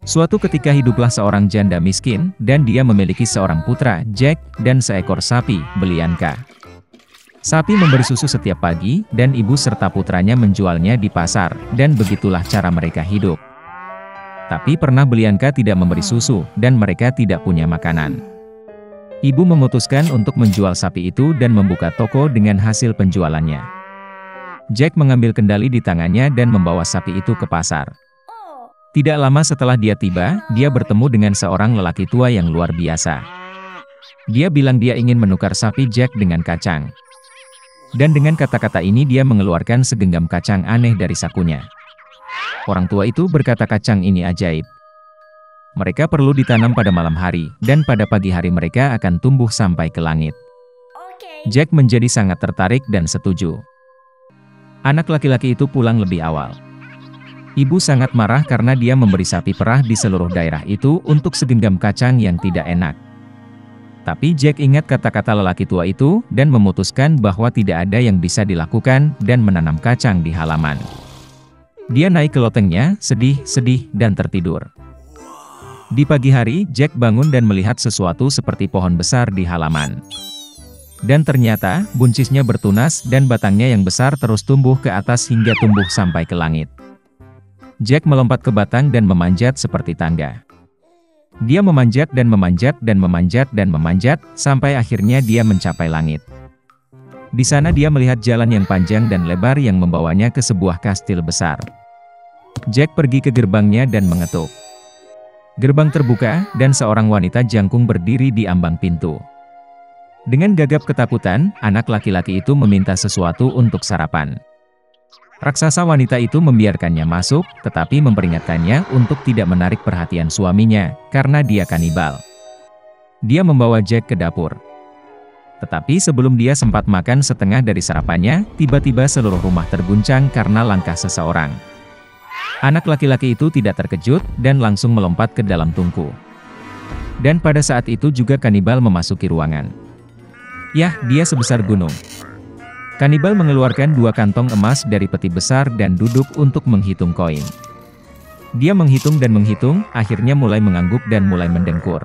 Suatu ketika hiduplah seorang janda miskin, dan dia memiliki seorang putra, Jack, dan seekor sapi, Belianka. Sapi memberi susu setiap pagi, dan ibu serta putranya menjualnya di pasar, dan begitulah cara mereka hidup. Tapi pernah Belianka tidak memberi susu, dan mereka tidak punya makanan. Ibu memutuskan untuk menjual sapi itu dan membuka toko dengan hasil penjualannya. Jack mengambil kendali di tangannya dan membawa sapi itu ke pasar. Tidak lama setelah dia tiba, dia bertemu dengan seorang lelaki tua yang luar biasa. Dia bilang dia ingin menukar sapi Jack dengan kacang. Dan dengan kata-kata ini dia mengeluarkan segenggam kacang aneh dari sakunya. Orang tua itu berkata kacang ini ajaib. Mereka perlu ditanam pada malam hari, dan pada pagi hari mereka akan tumbuh sampai ke langit. Jack menjadi sangat tertarik dan setuju. Anak laki-laki itu pulang lebih awal. Ibu sangat marah karena dia memberi sapi perah di seluruh daerah itu untuk segenggam kacang yang tidak enak. Tapi Jack ingat kata-kata lelaki tua itu, dan memutuskan bahwa tidak ada yang bisa dilakukan, dan menanam kacang di halaman. Dia naik ke lotengnya, sedih, dan tertidur. Di pagi hari, Jack bangun dan melihat sesuatu seperti pohon besar di halaman. Dan ternyata, buncisnya bertunas, dan batangnya yang besar terus tumbuh ke atas hingga tumbuh sampai ke langit. Jack melompat ke batang dan memanjat seperti tangga. Dia memanjat dan memanjat dan memanjat dan memanjat, sampai akhirnya dia mencapai langit. Di sana dia melihat jalan yang panjang dan lebar yang membawanya ke sebuah kastil besar. Jack pergi ke gerbangnya dan mengetuk. Gerbang terbuka, dan seorang wanita jangkung berdiri di ambang pintu. Dengan gagap ketakutan, anak laki-laki itu meminta sesuatu untuk sarapan. Raksasa wanita itu membiarkannya masuk, tetapi memperingatkannya untuk tidak menarik perhatian suaminya, karena dia kanibal. Dia membawa Jack ke dapur. Tetapi sebelum dia sempat makan setengah dari sarapannya, tiba-tiba seluruh rumah terguncang karena langkah seseorang. Anak laki-laki itu tidak terkejut, dan langsung melompat ke dalam tungku. Dan pada saat itu juga kanibal memasuki ruangan. Yah, dia sebesar gunung. Kanibal mengeluarkan 2 kantong emas dari peti besar dan duduk untuk menghitung koin. Dia menghitung dan menghitung, akhirnya mulai mengangguk dan mulai mendengkur.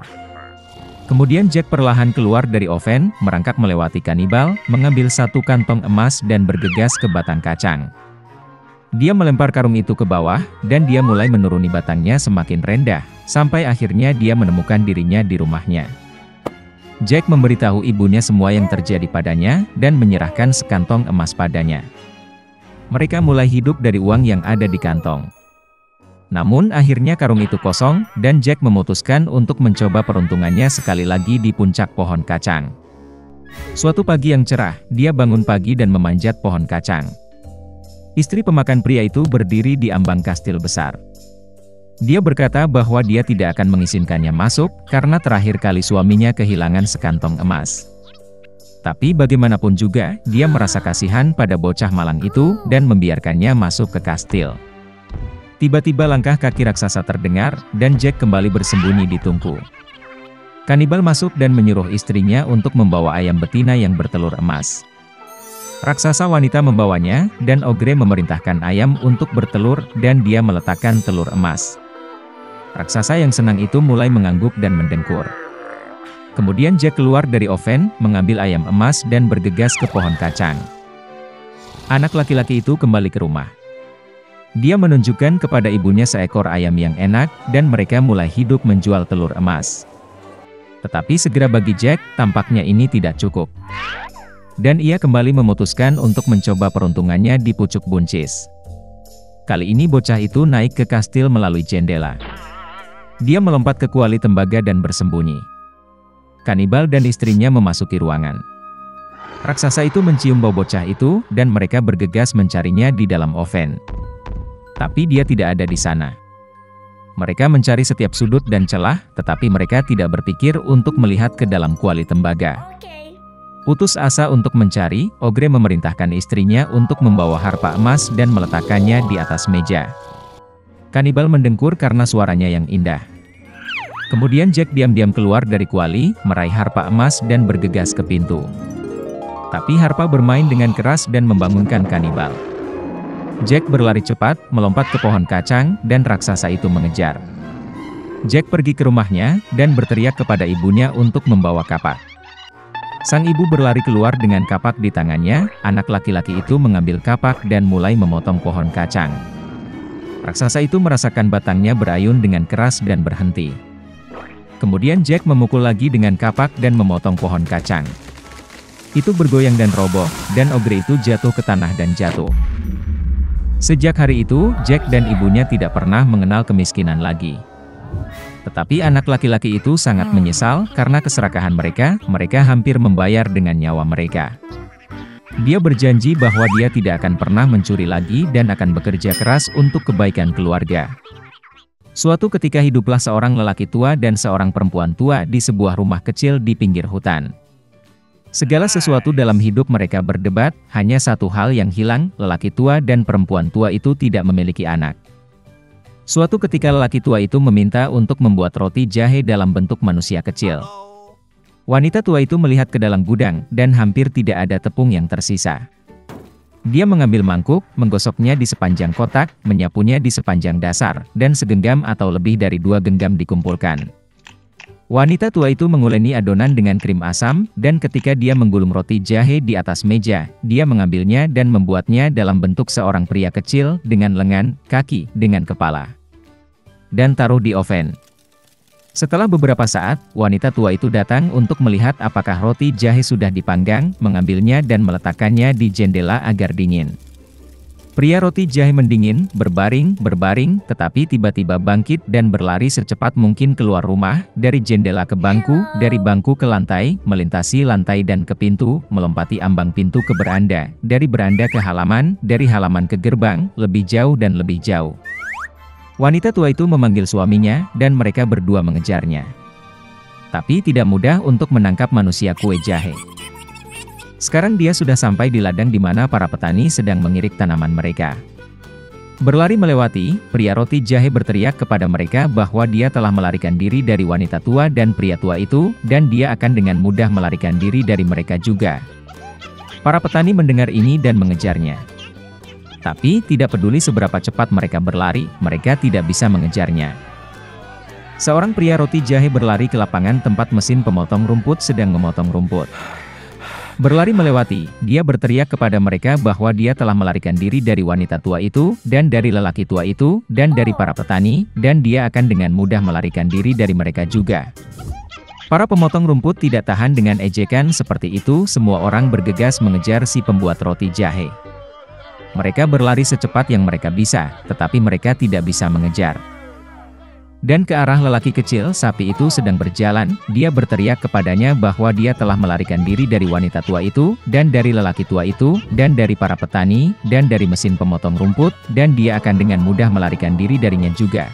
Kemudian Jack perlahan keluar dari oven, merangkak melewati kanibal, mengambil 1 kantong emas dan bergegas ke batang kacang. Dia melempar karung itu ke bawah, dan dia mulai menuruni batangnya semakin rendah, sampai akhirnya dia menemukan dirinya di rumahnya. Jack memberitahu ibunya semua yang terjadi padanya, dan menyerahkan sekantong emas padanya. Mereka mulai hidup dari uang yang ada di kantong. Namun akhirnya karung itu kosong, dan Jack memutuskan untuk mencoba peruntungannya sekali lagi di puncak pohon kacang. Suatu pagi yang cerah, dia bangun pagi dan memanjat pohon kacang. Istri pemakan pria itu berdiri di ambang kastil besar. Dia berkata bahwa dia tidak akan mengizinkannya masuk, karena terakhir kali suaminya kehilangan sekantong emas. Tapi bagaimanapun juga, dia merasa kasihan pada bocah malang itu, dan membiarkannya masuk ke kastil. Tiba-tiba langkah kaki raksasa terdengar, dan Jack kembali bersembunyi di tungku. Kanibal masuk dan menyuruh istrinya untuk membawa ayam betina yang bertelur emas. Raksasa wanita membawanya, dan Ogre memerintahkan ayam untuk bertelur, dan dia meletakkan telur emas. Raksasa yang senang itu mulai mengangguk dan mendengkur. Kemudian Jack keluar dari oven, mengambil ayam emas dan bergegas ke pohon kacang. Anak laki-laki itu kembali ke rumah. Dia menunjukkan kepada ibunya seekor ayam yang enak, dan mereka mulai hidup menjual telur emas. Tetapi segera bagi Jack, tampaknya ini tidak cukup. Dan ia kembali memutuskan untuk mencoba peruntungannya di pucuk buncis. Kali ini bocah itu naik ke kastil melalui jendela. Dia melompat ke kuali tembaga dan bersembunyi. Kanibal dan istrinya memasuki ruangan. Raksasa itu mencium bau bocah itu, dan mereka bergegas mencarinya di dalam oven. Tapi dia tidak ada di sana. Mereka mencari setiap sudut dan celah, tetapi mereka tidak berpikir untuk melihat ke dalam kuali tembaga. Putus asa untuk mencari, Ogre memerintahkan istrinya untuk membawa harpa emas dan meletakkannya di atas meja. Kanibal mendengkur karena suaranya yang indah. Kemudian Jack diam-diam keluar dari kuali, meraih harpa emas dan bergegas ke pintu. Tapi harpa bermain dengan keras dan membangunkan kanibal. Jack berlari cepat, melompat ke pohon kacang, dan raksasa itu mengejar. Jack pergi ke rumahnya, dan berteriak kepada ibunya untuk membawa kapak. Sang ibu berlari keluar dengan kapak di tangannya, anak laki-laki itu mengambil kapak dan mulai memotong pohon kacang. Raksasa itu merasakan batangnya berayun dengan keras dan berhenti. Kemudian Jack memukul lagi dengan kapak dan memotong pohon kacang. Itu bergoyang dan roboh, dan ogre itu jatuh ke tanah dan jatuh. Sejak hari itu, Jack dan ibunya tidak pernah mengenal kemiskinan lagi. Tetapi anak laki-laki itu sangat menyesal karena keserakahan mereka hampir membayar dengan nyawa mereka. Dia berjanji bahwa dia tidak akan pernah mencuri lagi dan akan bekerja keras untuk kebaikan keluarga. Suatu ketika hiduplah seorang lelaki tua dan seorang perempuan tua di sebuah rumah kecil di pinggir hutan. Segala sesuatu dalam hidup mereka berdebat, hanya satu hal yang hilang, lelaki tua dan perempuan tua itu tidak memiliki anak. Suatu ketika lelaki tua itu meminta untuk membuat roti jahe dalam bentuk manusia kecil. Wanita tua itu melihat ke dalam gudang, dan hampir tidak ada tepung yang tersisa. Dia mengambil mangkuk, menggosoknya di sepanjang kotak, menyapunya di sepanjang dasar, dan segenggam atau lebih dari 2 genggam dikumpulkan. Wanita tua itu menguleni adonan dengan krim asam, dan ketika dia menggulung roti jahe di atas meja, dia mengambilnya dan membuatnya dalam bentuk seorang pria kecil, dengan lengan, kaki, dengan kepala. Dan taruh di oven. Setelah beberapa saat, wanita tua itu datang untuk melihat apakah roti jahe sudah dipanggang, mengambilnya dan meletakkannya di jendela agar dingin. Pria roti jahe mendingin, berbaring, tetapi tiba-tiba bangkit dan berlari secepat mungkin keluar rumah, dari jendela ke bangku, dari bangku ke lantai, melintasi lantai dan ke pintu, melompati ambang pintu ke beranda, dari beranda ke halaman, dari halaman ke gerbang, lebih jauh dan lebih jauh. Wanita tua itu memanggil suaminya, dan mereka berdua mengejarnya. Tapi tidak mudah untuk menangkap manusia kue jahe. Sekarang dia sudah sampai di ladang di mana para petani sedang mengirik tanaman mereka. Berlari melewati, pria roti jahe berteriak kepada mereka bahwa dia telah melarikan diri dari wanita tua dan pria tua itu, dan dia akan dengan mudah melarikan diri dari mereka juga. Para petani mendengar ini dan mengejarnya. Tapi, tidak peduli seberapa cepat mereka berlari, mereka tidak bisa mengejarnya. Seorang pria roti jahe berlari ke lapangan tempat mesin pemotong rumput sedang memotong rumput. Berlari melewati, dia berteriak kepada mereka bahwa dia telah melarikan diri dari wanita tua itu, dan dari lelaki tua itu, dan dari para petani, dan dia akan dengan mudah melarikan diri dari mereka juga. Para pemotong rumput tidak tahan dengan ejekan seperti itu, semua orang bergegas mengejar si pembuat roti jahe. Mereka berlari secepat yang mereka bisa, tetapi mereka tidak bisa mengejar. Dan ke arah lelaki kecil sapi itu sedang berjalan, dia berteriak kepadanya bahwa dia telah melarikan diri dari wanita tua itu, dan dari lelaki tua itu, dan dari para petani, dan dari mesin pemotong rumput, dan dia akan dengan mudah melarikan diri darinya juga.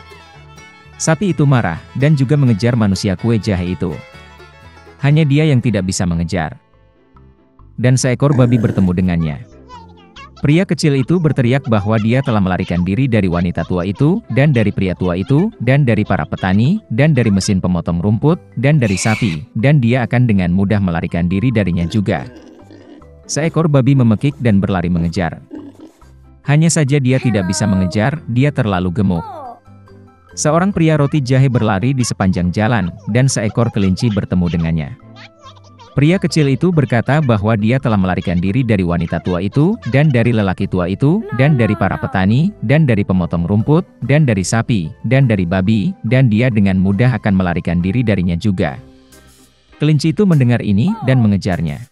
Sapi itu marah, dan juga mengejar manusia kue jahe itu. Hanya dia yang tidak bisa mengejar. Dan seekor babi bertemu dengannya. Pria kecil itu berteriak bahwa dia telah melarikan diri dari wanita tua itu, dan dari pria tua itu, dan dari para petani, dan dari mesin pemotong rumput, dan dari sapi, dan dia akan dengan mudah melarikan diri darinya juga. Seekor babi memekik dan berlari mengejar. Hanya saja dia tidak bisa mengejar, dia terlalu gemuk. Seorang pria roti jahe berlari di sepanjang jalan, dan seekor kelinci bertemu dengannya. Pria kecil itu berkata bahwa dia telah melarikan diri dari wanita tua itu, dan dari lelaki tua itu, dan dari para petani, dan dari pemotong rumput, dan dari sapi, dan dari babi, dan dia dengan mudah akan melarikan diri darinya juga. Kelinci itu mendengar ini, dan mengejarnya.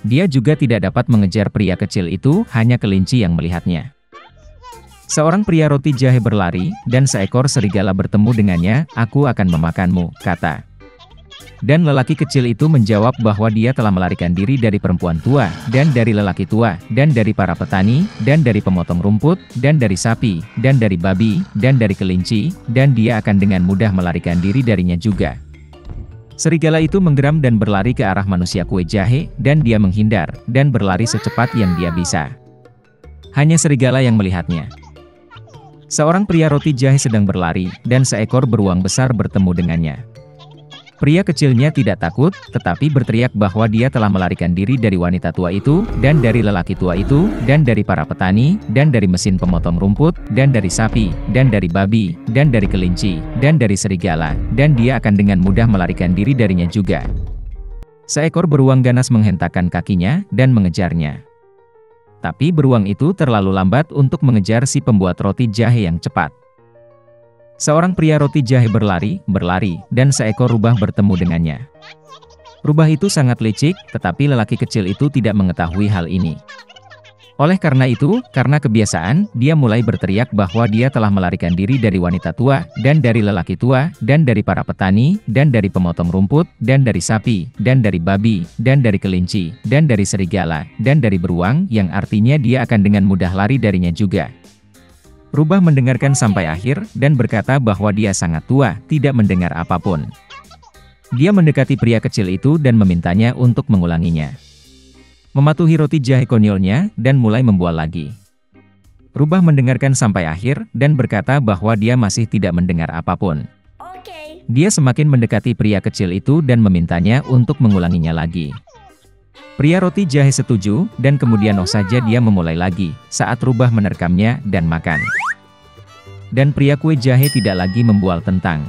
Dia juga tidak dapat mengejar pria kecil itu, hanya kelinci yang melihatnya. Seorang pria roti jahe berlari, dan seekor serigala bertemu dengannya, "Aku akan memakanmu," kata. Dan lelaki kecil itu menjawab bahwa dia telah melarikan diri dari perempuan tua, dan dari lelaki tua, dan dari para petani, dan dari pemotong rumput, dan dari sapi, dan dari babi, dan dari kelinci, dan dia akan dengan mudah melarikan diri darinya juga. Serigala itu menggeram dan berlari ke arah manusia kue jahe, dan dia menghindar, dan berlari secepat yang dia bisa. Hanya serigala yang melihatnya. Seorang pria roti jahe sedang berlari, dan seekor beruang besar bertemu dengannya. Pria kecilnya tidak takut, tetapi berteriak bahwa dia telah melarikan diri dari wanita tua itu, dan dari lelaki tua itu, dan dari para petani, dan dari mesin pemotong rumput, dan dari sapi, dan dari babi, dan dari kelinci, dan dari serigala, dan dia akan dengan mudah melarikan diri darinya juga. Seekor beruang ganas menghentakkan kakinya, dan mengejarnya. Tapi beruang itu terlalu lambat untuk mengejar si pembuat roti jahe yang cepat. Seorang pria roti jahe berlari, dan seekor rubah bertemu dengannya. Rubah itu sangat licik, tetapi lelaki kecil itu tidak mengetahui hal ini. Oleh karena itu, karena kebiasaan, dia mulai berteriak bahwa dia telah melarikan diri dari wanita tua, dan dari lelaki tua, dan dari para petani, dan dari pemotong rumput, dan dari sapi, dan dari babi, dan dari kelinci, dan dari serigala, dan dari beruang, yang artinya dia akan dengan mudah lari darinya juga. Rubah mendengarkan sampai akhir, dan berkata bahwa dia sangat tua, tidak mendengar apapun. Dia mendekati pria kecil itu dan memintanya untuk mengulanginya. Mematuhi roti jahe konyolnya, dan mulai membual lagi. Rubah mendengarkan sampai akhir, dan berkata bahwa dia masih tidak mendengar apapun. Dia semakin mendekati pria kecil itu dan memintanya untuk mengulanginya lagi. Pria roti jahe setuju, dan kemudian saja dia memulai lagi, saat rubah menerkamnya dan makan. Dan pria kue jahe tidak lagi membual tentang